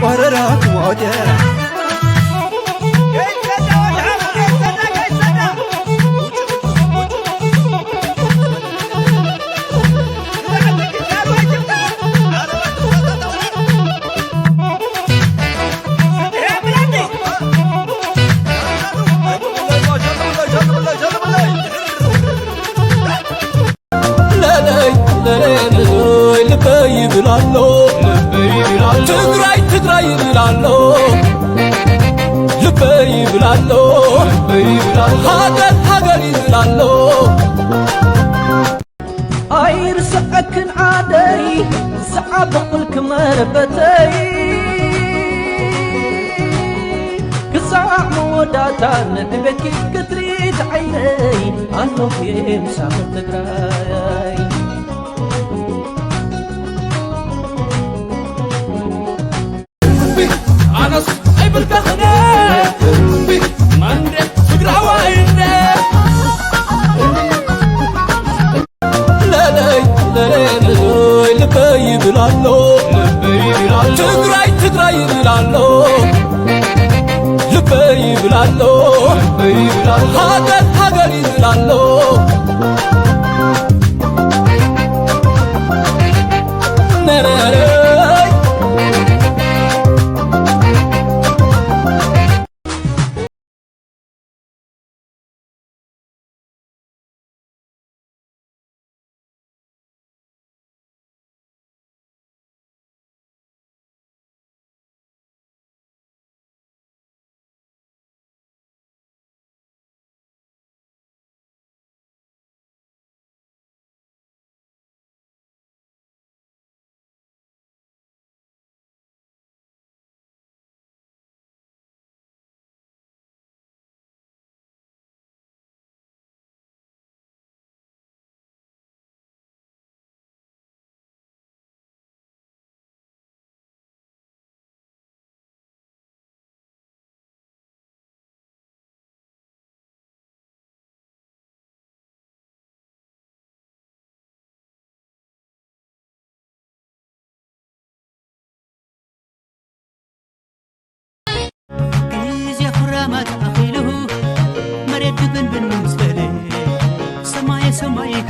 قررات وعدة ትግራይ ይብላሎ ልበይ ይብላሎ ሀገር ይብላሎ ኣይርስዐክን ዓደይ ዝዓበቕልክ መረበተይ ክሳዕ መወዳእታ ንዕቤትኪ ክትሪት ዓይነይ ኣለኹ ምሳኽን ትግራይ أنس أيبل كخنا مندك تقرأوين لا لبي بلالو تقرأي بلالو لبي بلالو هاجر بلالو سماي